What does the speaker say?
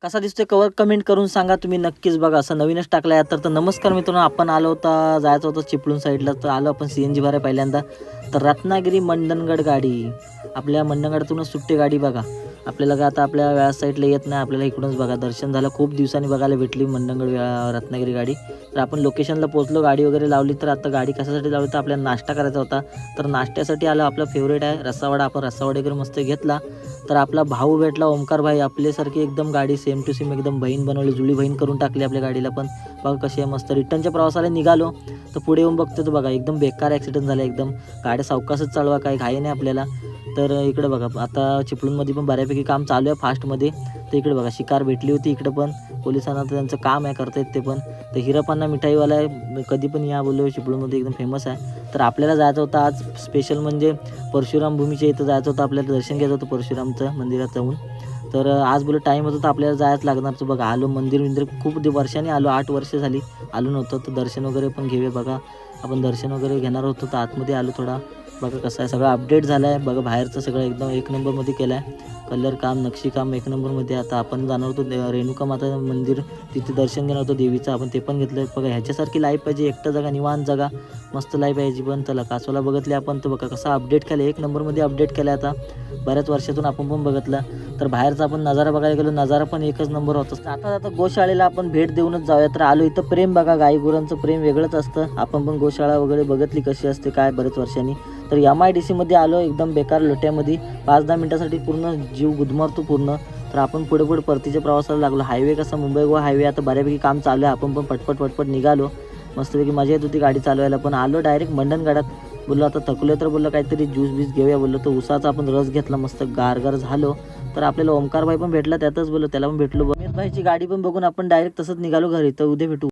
कसा दिसतोय cover comment करून सांगा तुम्ही नक्कीच. बघा असं नवीनच टाकला आहे तर नमस्कार मित्रांनो, आपण आलो होता जायचं होतं चिपळूण साईडला, तर आलो आपण CNG भराय पहिल्यांदा. तर रत्नागिरी मंडणगड गाडी, आपल्या मंडणगडातूनच सुट्टी गाडी. बघा आपल्याला का आता आपल्या व्यास साईडला येत नाही, आपल्याला इकडूनच बघा दर्शन झालं. खूप दिवसांनी बघायला भेटली मंडणगड रत्नागिरी गाडी. तर आपण लोकेशनला पोहोचलो, गाडी वगैरे लावली. तर आता गाडी कशासाठी लावली तर आपल्याला नाश्ता करायचा होता. तर नाश्त्यासाठी आलो, आपला फेवरेट आहे रस्सावडा. आपण रस्सावडा वगैरे मस्त घेतला. तर आपला भाऊ भेटला ओमकार भाई, आपल्यासारखी एकदम गाडी सेम टू सेम एकदम बहीण बनवली, जुळी बहीण करून टाकली आपल्या गाडीला पण. बघा कशी आहे मस्त. रिटर्नच्या प्रवासाला निघालो तर पुढे येऊन बघतो तर बघा एकदम बेकार ॲक्सिडेंट झाला. एकदम गाड्या सावकाशच चालवा, काही घाई नाही आपल्याला. तर इकडे बघा आता चिपळूणमध्ये पण बऱ्यापैकी काम चालू आहे फास्टमध्ये. तर इकडे बघा शिकार भेटली होती इकडं पण पोलिसांना, तर त्यांचं काम आहे करतायत ते पण. तर हिरापन्ना मिठाईवाला आहे, कधी पण या बोललो, चिपळूणमध्ये एकदम फेमस आहे. तर आपल्याला जायचं होतं आज स्पेशल म्हणजे परशुराम भूमीच्या इथं जायचं होतं आपल्याला, दर्शन घ्यायचं होतं परशुरामचं मंदिरात जाऊन. तर आज बोलू टाईम होतं तर आपल्याला जायचं लागणार. तर बघा आलो, मंदिर खूप वर्षांनी आलो, 8 वर्ष झाली आलो नव्हतं. तर दर्शन वगैरे पण घेऊया. बघा आपण दर्शन वगैरे घेणार होतो तर आतमध्ये आलो थोडा. बघा कसं आहे सगळं अपडेट झालं आहे. बघा बाहेरचं सगळं एकदम एक नंबरमध्ये केलं आहे, कलर काम नक्षीकाम एक नंबरमध्ये. आता आपण जाणार होतो रेणुका माता मंदिर, तिथे दर्शन घेणार होतं देवीचं, आपण ते पण घेतलं. बघा ह्याच्यासारखी लाईफ पाहिजे, एकटं जागा निवांत जागा मस्त लाईफ पाहिजे. पण चला कासोला बघितले आपण, तर बघा कसा अपडेट केलं, एक नंबरमध्ये अपडेट केलं. आता बऱ्याच वर्षातून आपण पण बघितलं. तर बाहेरचा आपण नजारा बघायला गेलो, नजारा पण एकच नंबर होता. आता गोशाळेला आपण भेट देऊनच जाऊया. तर आलो इथं प्रेम बघा, गाई गुरांचं प्रेम वेगळंच असतं. आपण पण गोशाळा वगैरे बघितली कशी असते काय बरेच वर्षांनी. तर MIDCमध्ये आलो, एकदम बेकार लोट्यामध्ये 5-10 मिनटासाठी पूर्ण जीव गुदमरतो पूर्ण. तर आपण पुढे परतीच्या प्रवासाला लागलो. हायवे कसा मुंबई गोवा हायवे आता बऱ्यापैकी काम चालू आहे. आपण पण पटपट निघालो, मस्तपैकी मजा येत होती गाडी चालवायला. पण आलो डायरेक्ट मंडणगडात. बोललो आता थकलोय तर बोललो काहीतरी ज्यूस बीस घेऊया बोललो. तर उसाचा आपण रस घेतला, मस्त गारगार झालो. तर आपल्याला ओमकार भाई पण भेटला त्यातच, बोललो त्याला पण भेटलो. भाईची गाडी पण बघून आपण डायरेक्ट तसंच निघालो घरी. तर उद्या भेटू.